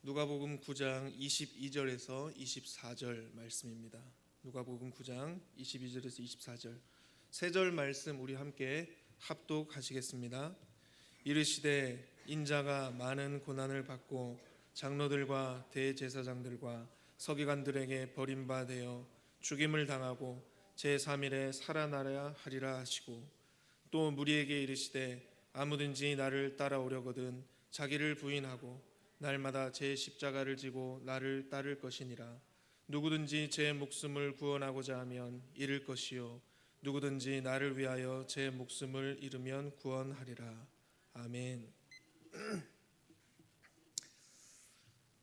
누가복음 9장 22절에서 24절 말씀입니다. 누가복음 9장 22절에서 24절 세 절 말씀 우리 함께 합독하시겠습니다. 이르시되 인자가 많은 고난을 받고 장로들과 대제사장들과 서기관들에게 버림받아 죽임을 당하고 제3일에 살아나야 하리라 하시고, 또 무리에게 이르시되 아무든지 나를 따라오려거든 자기를 부인하고 날마다 제 십자가를 지고 나를 따를 것이니라. 누구든지 제 목숨을 구원하고자 하면 잃을 것이요 누구든지 나를 위하여 제 목숨을 잃으면 구원하리라. 아멘.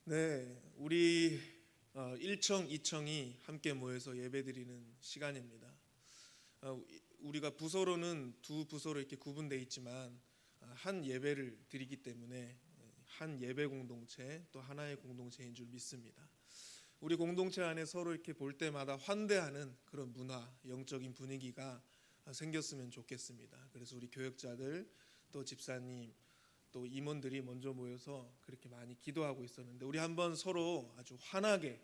네, 우리 1청, 2청이 함께 모여서 예배드리는 시간입니다. 우리가 부서로는 두 부서로 이렇게 구분되어 있지만 한 예배를 드리기 때문에 한 예배 공동체, 또 하나의 공동체인 줄 믿습니다. 우리 공동체 안에 서로 이렇게 볼 때마다 환대하는 그런 문화, 영적인 분위기가 생겼으면 좋겠습니다. 그래서 우리 교역자들, 또 집사님, 또 임원들이 먼저 모여서 그렇게 많이 기도하고 있었는데, 우리 한번 서로 아주 환하게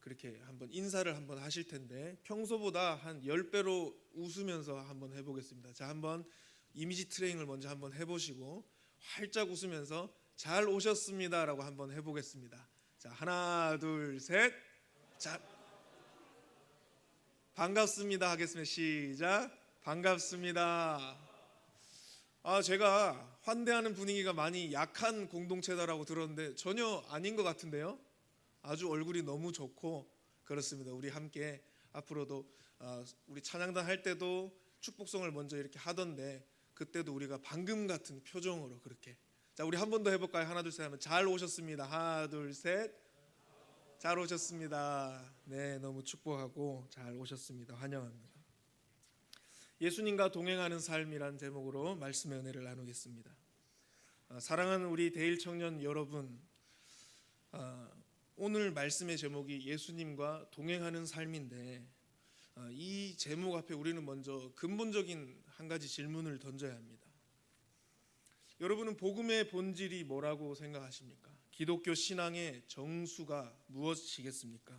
그렇게 한번 인사를 한번 하실 텐데, 평소보다 한 10배로 웃으면서 한번 해보겠습니다. 자, 한번 이미지 트레이닝을 먼저 한번 해보시고 활짝 웃으면서 잘 오셨습니다 라고 한번 해보겠습니다. 자, 하나 둘 셋. 자, 반갑습니다 하겠습니다. 시작. 반갑습니다. 제가 환대하는 분위기가 많이 약한 공동체다라고 들었는데 전혀 아닌 것 같은데요. 아주 얼굴이 너무 좋고 그렇습니다. 우리 함께 앞으로도 우리 찬양단 할 때도 축복성을 먼저 이렇게 하던데, 그때도 우리가 방금 같은 표정으로 그렇게. 자, 우리 한 번 더 해볼까요? 하나 둘 셋 하면 잘 오셨습니다. 하나 둘 셋. 잘 오셨습니다. 네, 너무 축복하고 잘 오셨습니다. 환영합니다. 예수님과 동행하는 삶이란 제목으로 말씀의 은혜를 나누겠습니다. 사랑하는 우리 대일 청년 여러분, 오늘 말씀의 제목이 예수님과 동행하는 삶인데, 이 제목 앞에 우리는 먼저 근본적인 한 가지 질문을 던져야 합니다. 여러분은 복음의 본질이 뭐라고 생각하십니까? 기독교 신앙의 정수가 무엇이겠습니까?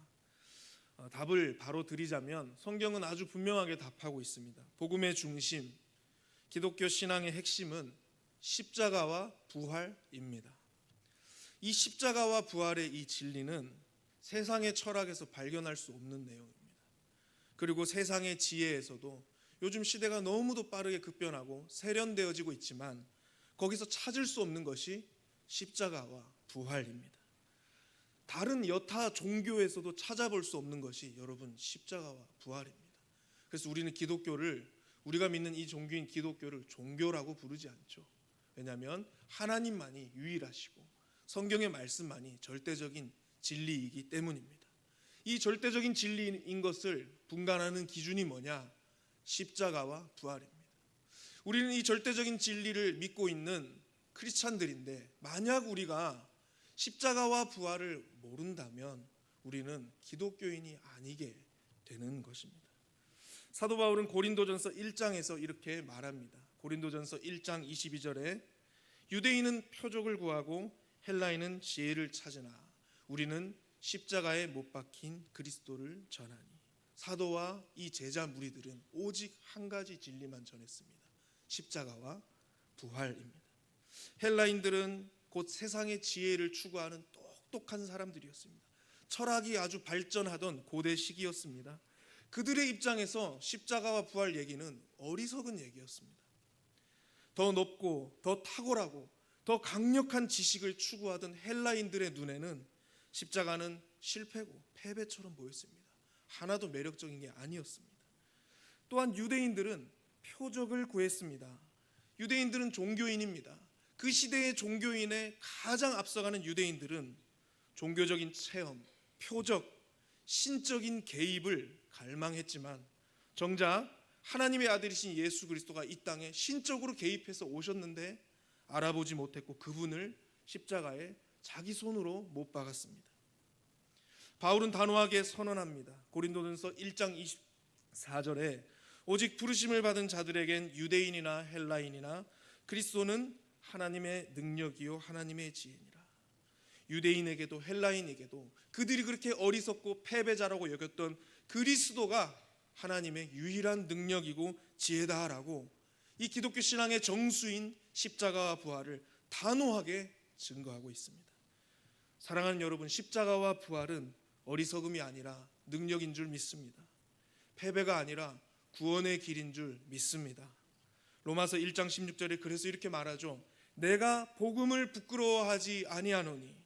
답을 바로 드리자면 성경은 아주 분명하게 답하고 있습니다. 복음의 중심, 기독교 신앙의 핵심은 십자가와 부활입니다. 이 십자가와 부활의 이 진리는 세상의 철학에서 발견할 수 없는 내용입니다. 그리고 세상의 지혜에서도 요즘 시대가 너무도 빠르게 급변하고 세련되어지고 있지만 거기서 찾을 수 없는 것이 십자가와 부활입니다. 다른 여타 종교에서도 찾아볼 수 없는 것이 여러분 십자가와 부활입니다. 그래서 우리는 기독교를, 우리가 믿는 이 종교인 기독교를 종교라고 부르지 않죠. 왜냐하면 하나님만이 유일하시고 성경의 말씀만이 절대적인 진리이기 때문입니다. 이 절대적인 진리인 것을 분간하는 기준이 뭐냐? 십자가와 부활입니다. 우리는 이 절대적인 진리를 믿고 있는 크리스찬들인데, 만약 우리가 십자가와 부활을 모른다면 우리는 기독교인이 아니게 되는 것입니다. 사도 바울은 고린도전서 1장에서 이렇게 말합니다. 고린도전서 1장 22절에 유대인은 표적을 구하고 헬라인은 지혜를 찾으나 우리는 십자가에 못 박힌 그리스도를 전하니. 사도와 이 제자 무리들은 오직 한 가지 진리만 전했습니다. 십자가와 부활입니다. 헬라인들은 곧 세상의 지혜를 추구하는 똑똑한 사람들이었습니다. 철학이 아주 발전하던 고대 시기였습니다. 그들의 입장에서 십자가와 부활 얘기는 어리석은 얘기였습니다. 더 높고 더 탁월하고 더 강력한 지식을 추구하던 헬라인들의 눈에는 십자가는 실패고 패배처럼 보였습니다. 하나도 매력적인 게 아니었습니다. 또한 유대인들은 표적을 구했습니다. 유대인들은 종교인입니다. 그 시대의 종교인의 가장 앞서가는 유대인들은 종교적인 체험, 표적, 신적인 개입을 갈망했지만 정작 하나님의 아들이신 예수 그리스도가 이 땅에 신적으로 개입해서 오셨는데 알아보지 못했고 그분을 십자가에 자기 손으로 못 박았습니다. 바울은 단호하게 선언합니다. 고린도전서 1장 24절에 오직 부르심을 받은 자들에겐 유대인이나 헬라인이나 그리스도는 하나님의 능력이요 하나님의 지혜니라. 유대인에게도 헬라인에게도 그들이 그렇게 어리석고 패배자라고 여겼던 그리스도가 하나님의 유일한 능력이고 지혜다라고 이 기독교 신앙의 정수인 십자가와 부활을 단호하게 증거하고 있습니다. 사랑하는 여러분, 십자가와 부활은 어리석음이 아니라 능력인 줄 믿습니다. 패배가 아니라 구원의 길인 줄 믿습니다. 로마서 1장 16절에 그래서 이렇게 말하죠. 내가 복음을 부끄러워하지 아니하노니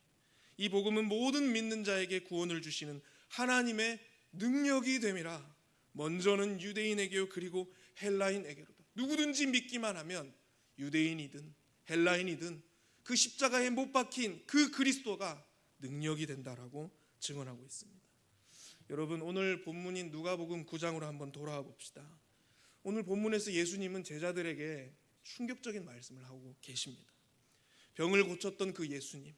이 복음은 모든 믿는 자에게 구원을 주시는 하나님의 능력이 됨이라. 먼저는 유대인에게요 그리고 헬라인에게로다. 누구든지 믿기만 하면 유대인이든 헬라인이든 그 십자가에 못 박힌 그 그리스도가 능력이 된다라고 증언하고 있습니다. 여러분, 오늘 본문인 누가복음 9장으로 한번 돌아와 봅시다. 오늘 본문에서 예수님은 제자들에게 충격적인 말씀을 하고 계십니다. 병을 고쳤던 그 예수님,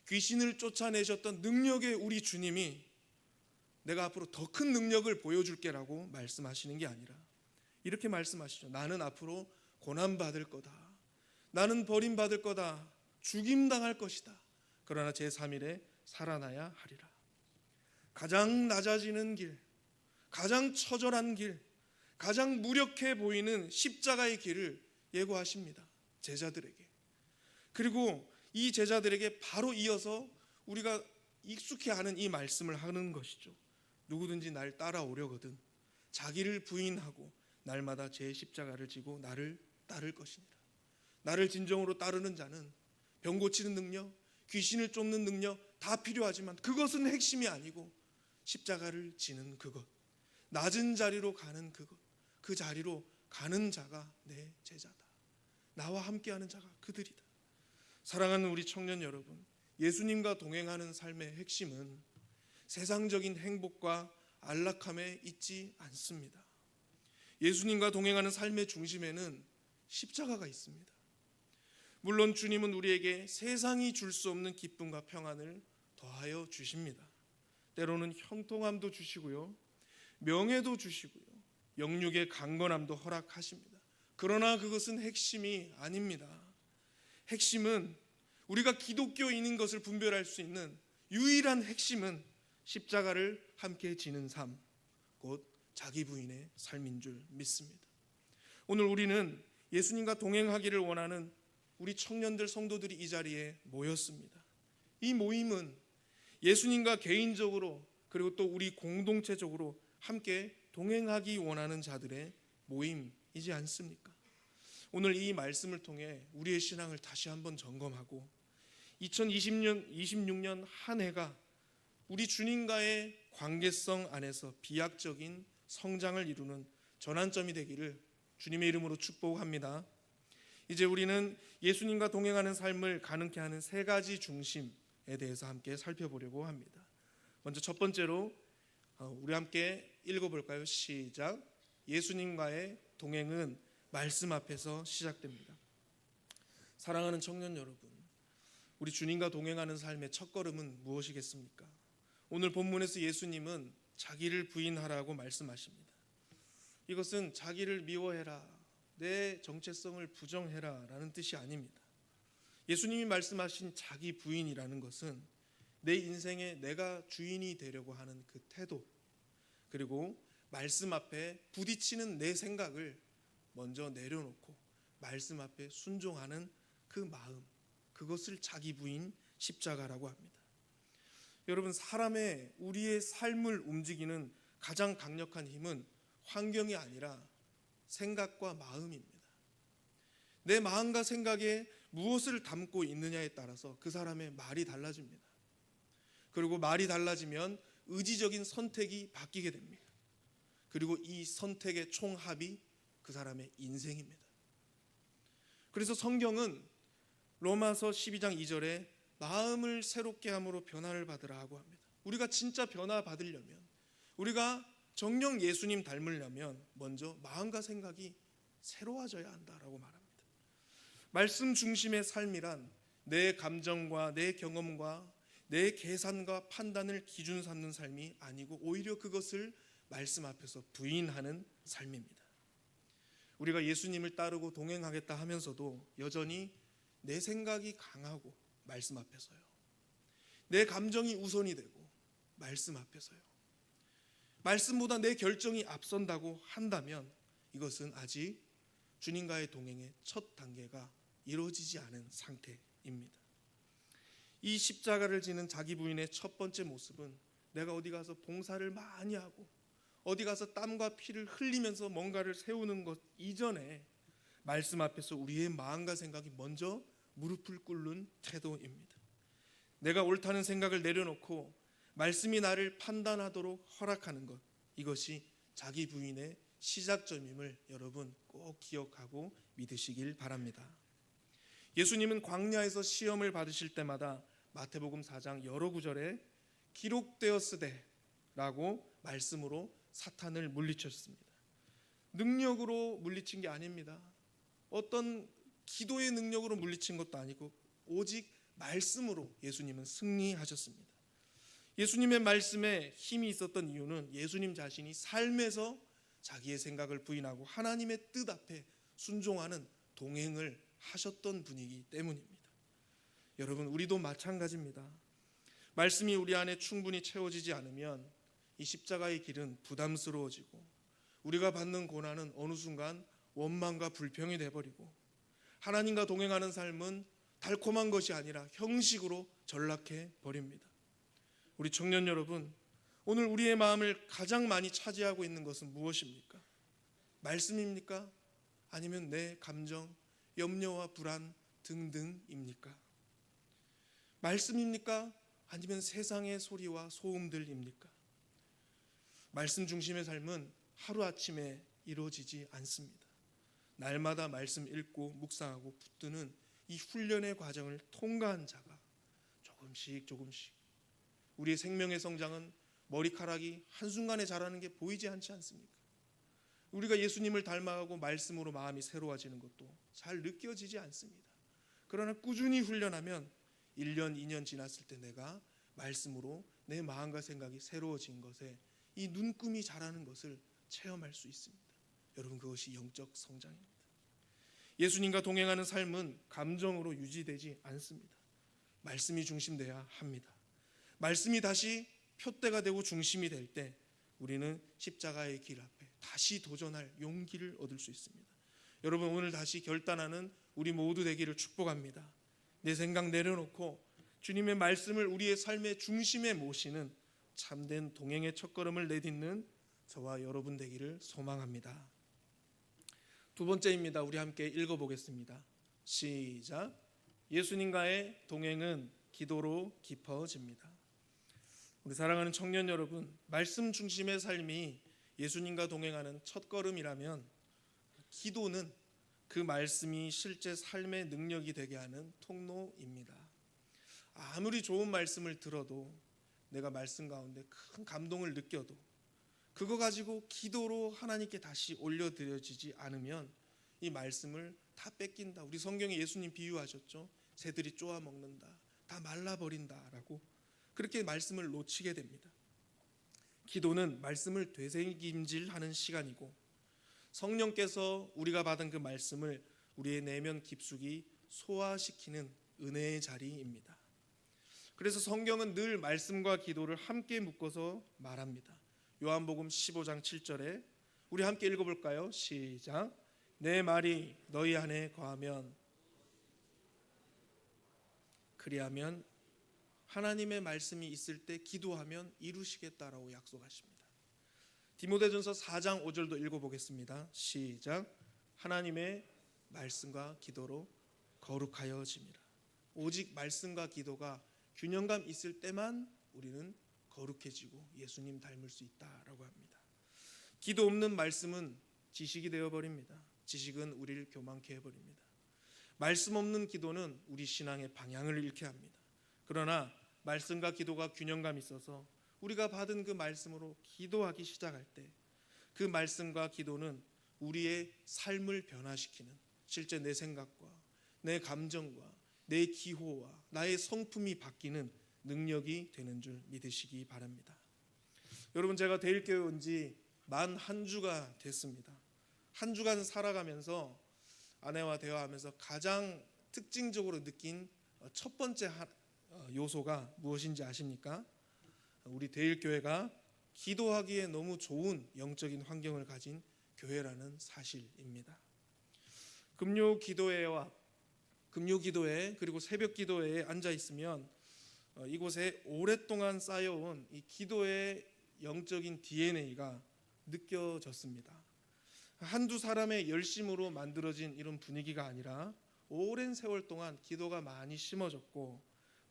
귀신을 쫓아내셨던 능력의 우리 주님이 내가 앞으로 더 큰 능력을 보여줄게라고 말씀하시는 게 아니라 이렇게 말씀하시죠. 나는 앞으로 고난받을 거다. 나는 버림받을 거다. 죽임당할 것이다. 그러나 제3일에 살아나야 하리라. 가장 낮아지는 길, 가장 처절한 길, 가장 무력해 보이는 십자가의 길을 예고하십니다. 제자들에게. 그리고 이 제자들에게 바로 이어서 우리가 익숙해 하는 이 말씀을 하는 것이죠. 누구든지 날 따라오려거든 자기를 부인하고 날마다 제 십자가를 지고 나를 따를 것이니라. 나를 진정으로 따르는 자는 병 고치는 능력, 귀신을 쫓는 능력 다 필요하지만 그것은 핵심이 아니고 십자가를 지는 그것, 낮은 자리로 가는 그것, 그 자리로 가는 자가 내 제자다. 나와 함께하는 자가 그들이다. 사랑하는 우리 청년 여러분, 예수님과 동행하는 삶의 핵심은 세상적인 행복과 안락함에 있지 않습니다. 예수님과 동행하는 삶의 중심에는 십자가가 있습니다. 물론 주님은 우리에게 세상이 줄 수 없는 기쁨과 평안을 더하여 주십니다. 때로는 형통함도 주시고요, 명예도 주시고요, 영육의 강건함도 허락하십니다. 그러나 그것은 핵심이 아닙니다. 핵심은 우리가 기독교인인 것을 분별할 수 있는 유일한 핵심은 십자가를 함께 지는 삶, 곧 자기 부인의 삶인 줄 믿습니다. 오늘 우리는 예수님과 동행하기를 원하는 우리 청년들 성도들이 이 자리에 모였습니다. 이 모임은 예수님과 개인적으로 그리고 또 우리 공동체적으로 함께 동행하기 원하는 자들의 모임이지 않습니까? 오늘 이 말씀을 통해 우리의 신앙을 다시 한번 점검하고 2026년 한 해가 우리 주님과의 관계성 안에서 비약적인 성장을 이루는 전환점이 되기를 주님의 이름으로 축복합니다. 이제 우리는 예수님과 동행하는 삶을 가능케 하는 세 가지 중심에 대해서 함께 살펴보려고 합니다. 먼저 첫 번째로 우리 함께 읽어볼까요? 시작. 예수님과의 동행은 말씀 앞에서 시작됩니다. 사랑하는 청년 여러분, 우리 주님과 동행하는 삶의 첫걸음은 무엇이겠습니까? 오늘 본문에서 예수님은 자기를 부인하라고 말씀하십니다. 이것은 자기를 미워해라, 내 정체성을 부정해라 라는 뜻이 아닙니다. 예수님이 말씀하신 자기 부인이라는 것은 내 인생에 내가 주인이 되려고 하는 그 태도, 그리고 말씀 앞에 부딪히는 내 생각을 먼저 내려놓고 말씀 앞에 순종하는 그 마음, 그것을 자기 부인 십자가라고 합니다. 여러분, 우리의 삶을 움직이는 가장 강력한 힘은 환경이 아니라 생각과 마음입니다. 내 마음과 생각에 무엇을 담고 있느냐에 따라서 그 사람의 말이 달라집니다. 그리고 말이 달라지면 의지적인 선택이 바뀌게 됩니다. 그리고 이 선택의 총합이 그 사람의 인생입니다. 그래서 성경은 로마서 12장 2절에 마음을 새롭게 함으로 변화를 받으라 하고 합니다. 우리가 진짜 변화 받으려면, 우리가 정녕 예수님 닮으려면 먼저 마음과 생각이 새로워져야 한다라고 말합니다. 말씀 중심의 삶이란 내 감정과 내 경험과 내 계산과 판단을 기준 삼는 삶이 아니고 오히려 그것을 말씀 앞에서 부인하는 삶입니다. 우리가 예수님을 따르고 동행하겠다 하면서도 여전히 내 생각이 강하고 말씀 앞에서요, 내 감정이 우선이 되고 말씀 앞에서요. 말씀보다 내 결정이 앞선다고 한다면 이것은 아직 주님과의 동행의 첫 단계가 이루어지지 않은 상태입니다. 이 십자가를 지는 자기 부인의 첫 번째 모습은 내가 어디 가서 봉사를 많이 하고 어디 가서 땀과 피를 흘리면서 뭔가를 세우는 것 이전에 말씀 앞에서 우리의 마음과 생각이 먼저 무릎을 꿇는 태도입니다. 내가 옳다는 생각을 내려놓고 말씀이 나를 판단하도록 허락하는 것, 이것이 자기 부인의 시작점임을 여러분 꼭 기억하고 믿으시길 바랍니다. 예수님은 광야에서 시험을 받으실 때마다 마태복음 4장 여러 구절에 기록되었으되라고 말씀으로 사탄을 물리쳤습니다. 능력으로 물리친 게 아닙니다. 어떤 기도의 능력으로 물리친 것도 아니고 오직 말씀으로 예수님은 승리하셨습니다. 예수님의 말씀에 힘이 있었던 이유는 예수님 자신이 삶에서 자기의 생각을 부인하고 하나님의 뜻 앞에 순종하는 동행을 하셨던 분이기 때문입니다. 여러분, 우리도 마찬가지입니다. 말씀이 우리 안에 충분히 채워지지 않으면 이 십자가의 길은 부담스러워지고 우리가 받는 고난은 어느 순간 원망과 불평이 되어버리고 하나님과 동행하는 삶은 달콤한 것이 아니라 형식으로 전락해 버립니다. 우리 청년 여러분, 오늘 우리의 마음을 가장 많이 차지하고 있는 것은 무엇입니까? 말씀입니까? 아니면 내 감정, 염려와 불안 등등입니까? 말씀입니까? 아니면 세상의 소리와 소음들입니까? 말씀 중심의 삶은 하루아침에 이루어지지 않습니다. 날마다 말씀 읽고 묵상하고 붙드는 이 훈련의 과정을 통과한 자가 조금씩 우리의 생명의 성장은 머리카락이 한순간에 자라는 게 보이지 않지 않습니까? 우리가 예수님을 닮아가고 말씀으로 마음이 새로워지는 것도 잘 느껴지지 않습니다. 그러나 꾸준히 훈련하면 1년, 2년 지났을 때 내가 말씀으로 내 마음과 생각이 새로워진 것에 이 눈금이 자라는 것을 체험할 수 있습니다. 여러분, 그것이 영적 성장입니다. 예수님과 동행하는 삶은 감정으로 유지되지 않습니다. 말씀이 중심돼야 합니다. 말씀이 다시 표대가 되고 중심이 될 때 우리는 십자가의 길 앞에 다시 도전할 용기를 얻을 수 있습니다. 여러분, 오늘 다시 결단하는 우리 모두 되기를 축복합니다. 내 생각 내려놓고 주님의 말씀을 우리의 삶의 중심에 모시는 참된 동행의 첫걸음을 내딛는 저와 여러분 되기를 소망합니다. 두 번째입니다. 우리 함께 읽어보겠습니다. 시작. 예수님과의 동행은 기도로 깊어집니다. 우리 사랑하는 청년 여러분, 말씀 중심의 삶이 예수님과 동행하는 첫걸음이라면 기도는 그 말씀이 실제 삶의 능력이 되게 하는 통로입니다. 아무리 좋은 말씀을 들어도 내가 말씀 가운데 큰 감동을 느껴도 그거 가지고 기도로 하나님께 다시 올려드려지지 않으면 이 말씀을 다 뺏긴다. 우리 성경에 예수님 비유하셨죠. 새들이 쪼아 먹는다, 다 말라버린다라고. 그렇게 말씀을 놓치게 됩니다. 기도는 말씀을 되새김질하는 시간이고 성령께서 우리가 받은 그 말씀을 우리의 내면 깊숙이 소화시키는 은혜의 자리입니다. 그래서 성경은 늘 말씀과 기도를 함께 묶어서 말합니다. 요한복음 15장 7절에 우리 함께 읽어볼까요? 시작. 내 말이 너희 안에 거하면 그리하면 하나님의 말씀이 있을 때 기도하면 이루시겠다라고 약속하십니다. 디모데전서 4장 5절도 읽어보겠습니다. 시작. 하나님의 말씀과 기도로 거룩하여짐이라. 오직 말씀과 기도가 균형감 있을 때만 우리는 거룩해지고 예수님 닮을 수 있다라고 합니다. 기도 없는 말씀은 지식이 되어버립니다. 지식은 우리를 교만케 해버립니다. 말씀 없는 기도는 우리 신앙의 방향을 잃게 합니다. 그러나 말씀과 기도가 균형감 있어서 우리가 받은 그 말씀으로 기도하기 시작할 때 그 말씀과 기도는 우리의 삶을 변화시키는, 실제 내 생각과 내 감정과 내 기호와 나의 성품이 바뀌는 능력이 되는 줄 믿으시기 바랍니다. 여러분, 제가 대일교회 온 지 만 한 주가 됐습니다. 한 주간 살아가면서 아내와 대화하면서 가장 특징적으로 느낀 첫 번째 요소가 무엇인지 아십니까? 우리 대일교회가 기도하기에 너무 좋은 영적인 환경을 가진 교회라는 사실입니다. 금요 기도회와 금요기도회 그리고 새벽기도회에 앉아 있으면 이곳에 오랫동안 쌓여온 이 기도의 영적인 DNA가 느껴졌습니다. 한두 사람의 열심으로 만들어진 이런 분위기가 아니라 오랜 세월 동안 기도가 많이 심어졌고,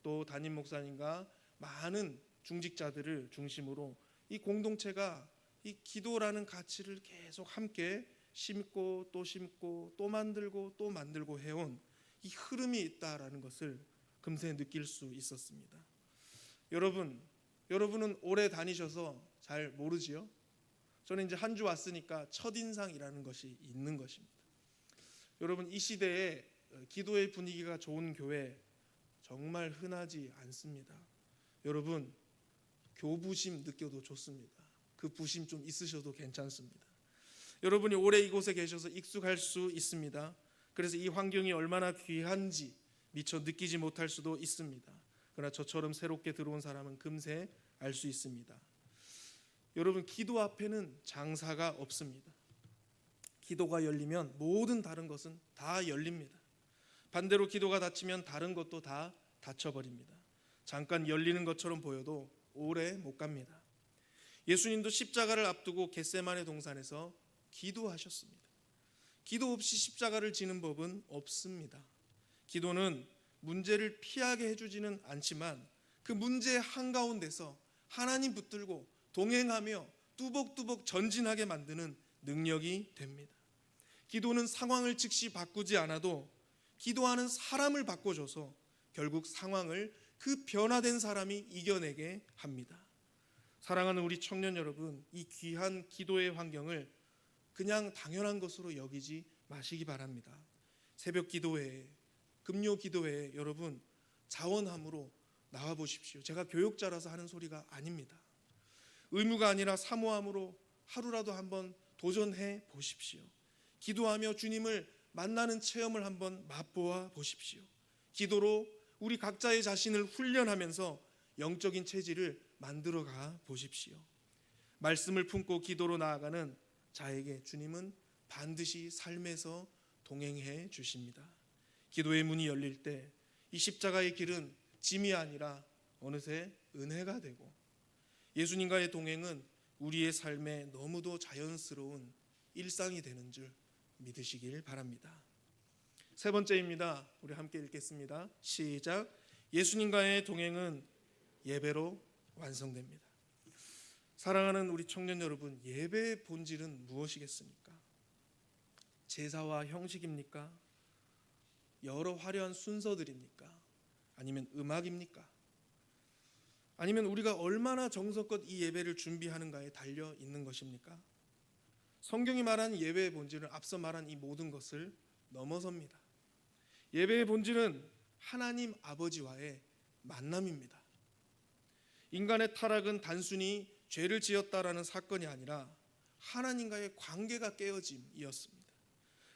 또 담임 목사님과 많은 중직자들을 중심으로 이 공동체가 이 기도라는 가치를 계속 함께 심고 또 만들고 해온 이 흐름이 있다라는 것을 금세 느낄 수 있었습니다. 여러분은 오래 다니셔서 잘 모르지요? 저는 이제 한 주 왔으니까 첫인상이라는 것이 있는 것입니다. 여러분, 이 시대에 기도의 분위기가 좋은 교회 정말 흔하지 않습니다. 여러분, 교부심 느껴도 좋습니다. 그 부심 좀 있으셔도 괜찮습니다. 여러분이 오래 이곳에 계셔서 익숙할 수 있습니다. 그래서 이 환경이 얼마나 귀한지 미처 느끼지 못할 수도 있습니다. 그러나 저처럼 새롭게 들어온 사람은 금세 알 수 있습니다. 여러분, 기도 앞에는 장사가 없습니다. 기도가 열리면 모든 다른 것은 다 열립니다. 반대로 기도가 닫히면 다른 것도 다 닫혀버립니다. 잠깐 열리는 것처럼 보여도 오래 못 갑니다. 예수님도 십자가를 앞두고 겟세마네 동산에서 기도하셨습니다. 기도 없이 십자가를 지는 법은 없습니다. 기도는 문제를 피하게 해주지는 않지만 그 문제 한가운데서 하나님 붙들고 동행하며 뚜벅뚜벅 전진하게 만드는 능력이 됩니다. 기도는 상황을 즉시 바꾸지 않아도 기도하는 사람을 바꿔줘서 결국 상황을 그 변화된 사람이 이겨내게 합니다. 사랑하는 우리 청년 여러분, 이 귀한 기도의 환경을 그냥 당연한 것으로 여기지 마시기 바랍니다. 새벽 기도회에, 금요 기도회에 여러분 자원함으로 나와 보십시오. 제가 교육자라서 하는 소리가 아닙니다. 의무가 아니라 사모함으로 하루라도 한번 도전해 보십시오. 기도하며 주님을 만나는 체험을 한번 맛보아 보십시오. 기도로 우리 각자의 자신을 훈련하면서 영적인 체질을 만들어가 보십시오. 말씀을 품고 기도로 나아가는 자에게 주님은 반드시 삶에서 동행해 주십니다. 기도의 문이 열릴 때 이 십자가의 길은 짐이 아니라 어느새 은혜가 되고, 예수님과의 동행은 우리의 삶에 너무도 자연스러운 일상이 되는 줄 믿으시길 바랍니다. 세 번째입니다. 우리 함께 읽겠습니다. 시작. 예수님과의 동행은 예배로 완성됩니다. 사랑하는 우리 청년 여러분, 예배의 본질은 무엇이겠습니까? 제사와 형식입니까? 여러 화려한 순서들입니까? 아니면 음악입니까? 아니면 우리가 얼마나 정성껏 이 예배를 준비하는가에 달려 있는 것입니까? 성경이 말하는 예배의 본질은 앞서 말한 이 모든 것을 넘어섭니다. 예배의 본질은 하나님 아버지와의 만남입니다. 인간의 타락은 단순히 죄를 지었다라는 사건이 아니라 하나님과의 관계가 깨어짐이었습니다.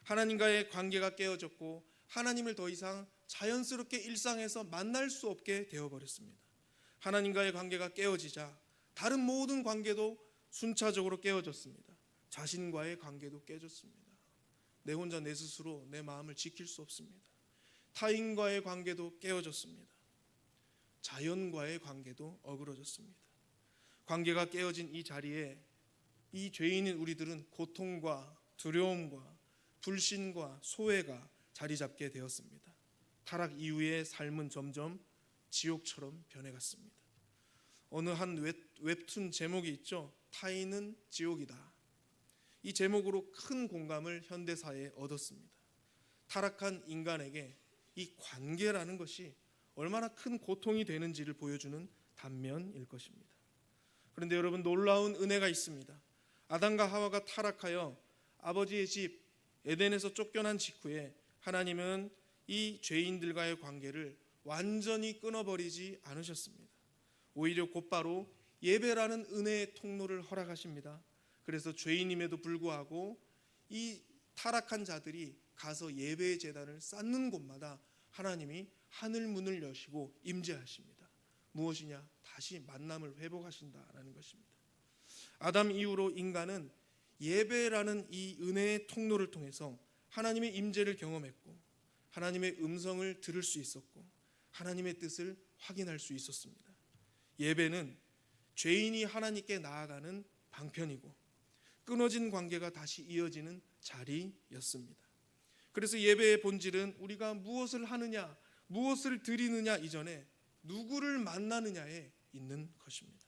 하나님과의 관계가 깨어졌고 하나님을 더 이상 자연스럽게 일상에서 만날 수 없게 되어버렸습니다. 하나님과의 관계가 깨어지자 다른 모든 관계도 순차적으로 깨어졌습니다. 자신과의 관계도 깨졌습니다. 내 혼자 내 스스로 내 마음을 지킬 수 없습니다. 타인과의 관계도 깨어졌습니다. 자연과의 관계도 어그러졌습니다. 관계가 깨어진 이 자리에 이 죄인인 우리들은 고통과 두려움과 불신과 소외가 자리 잡게 되었습니다. 타락 이후의 삶은 점점 지옥처럼 변해갔습니다. 어느 한 웹툰 제목이 있죠. 타인은 지옥이다. 이 제목으로 큰 공감을 현대사에 얻었습니다. 타락한 인간에게 이 관계라는 것이 얼마나 큰 고통이 되는지를 보여주는 단면일 것입니다. 그런데 여러분, 놀라운 은혜가 있습니다. 아담과 하와가 타락하여 아버지의 집 에덴에서 쫓겨난 직후에 하나님은 이 죄인들과의 관계를 완전히 끊어버리지 않으셨습니다. 오히려 곧바로 예배라는 은혜의 통로를 허락하십니다. 그래서 죄인임에도 불구하고 이 타락한 자들이 가서 예배의 제단을 쌓는 곳마다 하나님이 하늘 문을 여시고 임재하십니다. 무엇이냐? 다시 만남을 회복하신다라는 것입니다. 아담 이후로 인간은 예배라는 이 은혜의 통로를 통해서 하나님의 임재를 경험했고 하나님의 음성을 들을 수 있었고 하나님의 뜻을 확인할 수 있었습니다. 예배는 죄인이 하나님께 나아가는 방편이고 끊어진 관계가 다시 이어지는 자리였습니다. 그래서 예배의 본질은 우리가 무엇을 하느냐, 무엇을 드리느냐 이전에 누구를 만나느냐에 있는 것입니다.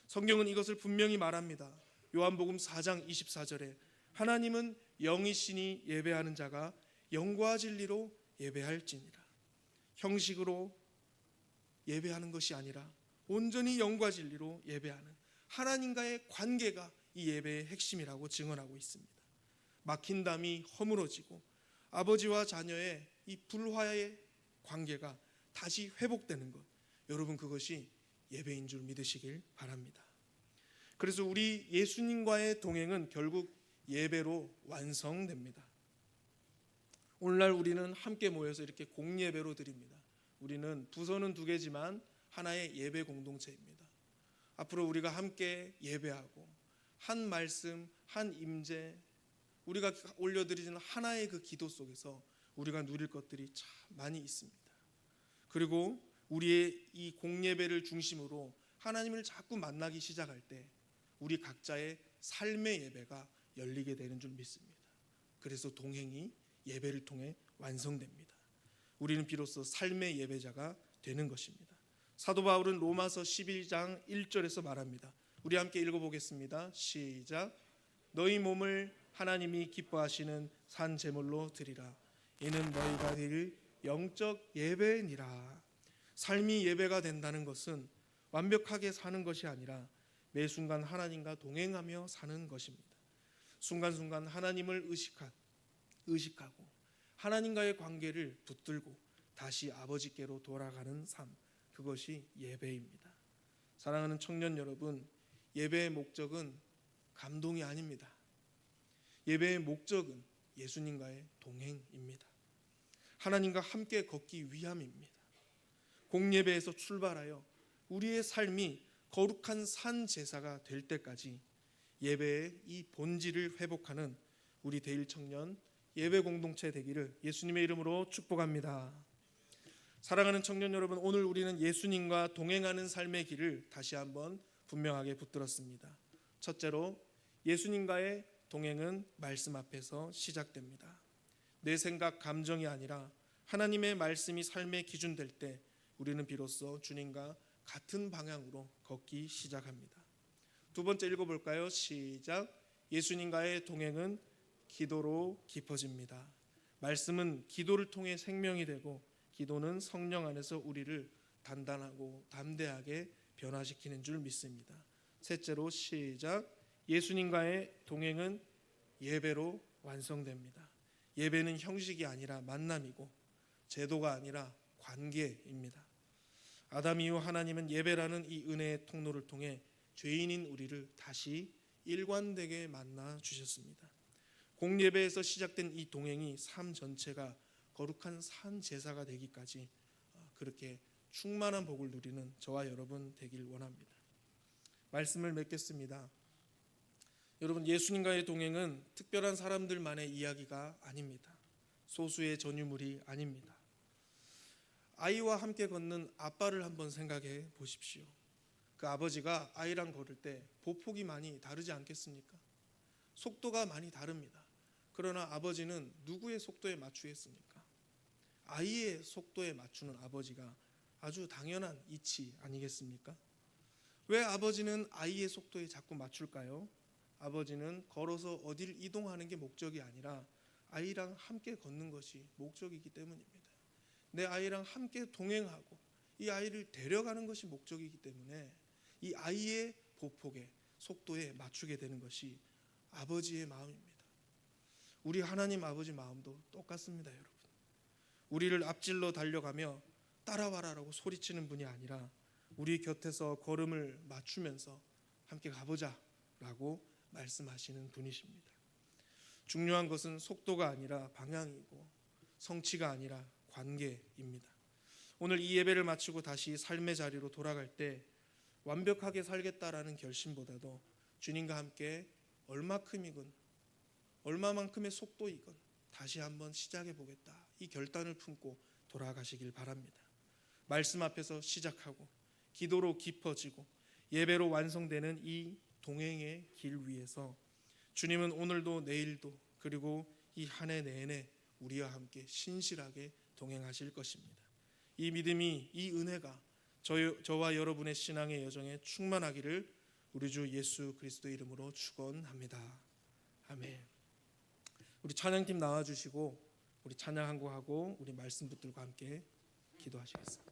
성경은 이것을 분명히 말합니다. 요한복음 4장 24절에 하나님은 영이시니 예배하는 자가 영과 진리로 예배할지니라. 형식으로 예배하는 것이 아니라 온전히 영과 진리로 예배하는 하나님과의 관계가 이 예배의 핵심이라고 증언하고 있습니다. 막힌 담이 허물어지고 아버지와 자녀의 이 불화의 관계가 다시 회복되는 것, 여러분 그것이 예배인 줄 믿으시길 바랍니다. 그래서 우리 예수님과의 동행은 결국 예배로 완성됩니다. 오늘날 우리는 함께 모여서 이렇게 공예배로 드립니다. 우리는 부서는 2개지만 하나의 예배 공동체입니다. 앞으로 우리가 함께 예배하고 한 말씀, 한 임재, 우리가 올려드리는 하나의 그 기도 속에서 우리가 누릴 것들이 참 많이 있습니다. 그리고 우리의 이 공예배를 중심으로 하나님을 자꾸 만나기 시작할 때 우리 각자의 삶의 예배가 열리게 되는 줄 믿습니다. 그래서 동행이 예배를 통해 완성됩니다. 우리는 비로소 삶의 예배자가 되는 것입니다. 사도 바울은 로마서 11장 1절에서 말합니다. 우리 함께 읽어보겠습니다. 시작. 너희 몸을 하나님이 기뻐하시는 산 제물로 드리라. 이는 너희가 드릴 영적 예배니라. 삶이 예배가 된다는 것은 완벽하게 사는 것이 아니라 매 순간 하나님과 동행하며 사는 것입니다. 순간순간 하나님을 의식하고 하나님과의 관계를 붙들고 다시 아버지께로 돌아가는 삶, 그것이 예배입니다. 사랑하는 청년 여러분, 예배의 목적은 감동이 아닙니다. 예배의 목적은 예수님과의 동행입니다. 하나님과 함께 걷기 위함입니다. 공예배에서 출발하여 우리의 삶이 거룩한 산 제사가 될 때까지 예배의 이 본질을 회복하는 우리 대일 청년 예배 공동체 되기를 예수님의 이름으로 축복합니다. 사랑하는 청년 여러분, 오늘 우리는 예수님과 동행하는 삶의 길을 다시 한번 분명하게 붙들었습니다. 첫째로 예수님과의 동행은 말씀 앞에서 시작됩니다. 내 생각, 감정이 아니라 하나님의 말씀이 삶의 기준 될 때 우리는 비로소 주님과 같은 방향으로 걷기 시작합니다. 두 번째 읽어볼까요? 시작. 예수님과의 동행은 기도로 깊어집니다. 말씀은 기도를 통해 생명이 되고 기도는 성령 안에서 우리를 단단하고 담대하게 변화시키는 줄 믿습니다. 셋째로 시작. 예수님과의 동행은 예배로 완성됩니다. 예배는 형식이 아니라 만남이고 제도가 아니라 관계입니다. 아담 이후 하나님은 예배라는 이 은혜의 통로를 통해 죄인인 우리를 다시 일관되게 만나 주셨습니다. 공예배에서 시작된 이 동행이 삶 전체가 거룩한 산 제사가 되기까지 그렇게 충만한 복을 누리는 저와 여러분 되길 원합니다. 말씀을 맺겠습니다. 여러분, 예수님과의 동행은 특별한 사람들만의 이야기가 아닙니다. 소수의 전유물이 아닙니다. 아이와 함께 걷는 아빠를 한번 생각해 보십시오. 그 아버지가 아이랑 걸을 때 보폭이 많이 다르지 않겠습니까? 속도가 많이 다릅니다. 그러나 아버지는 누구의 속도에 맞추겠습니까? 아이의 속도에 맞추는 아버지가 아주 당연한 이치 아니겠습니까? 왜 아버지는 아이의 속도에 자꾸 맞출까요? 아버지는 걸어서 어디를 이동하는 게 목적이 아니라 아이랑 함께 걷는 것이 목적이기 때문입니다. 내 아이랑 함께 동행하고 이 아이를 데려가는 것이 목적이기 때문에 이 아이의 보폭에 속도에 맞추게 되는 것이 아버지의 마음입니다. 우리 하나님 아버지 마음도 똑같습니다, 여러분. 우리를 앞질러 달려가며 따라와라라고 소리치는 분이 아니라 우리 곁에서 걸음을 맞추면서 함께 가보자라고 말씀하시는 분이십니다. 중요한 것은 속도가 아니라 방향이고 성취가 아니라 관계입니다. 오늘 이 예배를 마치고 다시 삶의 자리로 돌아갈 때 완벽하게 살겠다라는 결심보다도 주님과 함께 얼마큼이건 얼마만큼의 속도이건 다시 한번 시작해 보겠다, 이 결단을 품고 돌아가시길 바랍니다. 말씀 앞에서 시작하고 기도로 깊어지고 예배로 완성되는 이 동행의 길 위에서 주님은 오늘도 내일도 그리고 이 한 해 내내 우리와 함께 신실하게 동행하실 것입니다. 이 믿음이, 이 은혜가 저와 여러분의 신앙의 여정에 충만하기를 우리 주 예수 그리스도의 이름으로 축원합니다. 아멘. 우리 찬양팀 나와주시고 우리 찬양 한 곡하고 우리 말씀 붙들고 함께 기도하시겠습니다.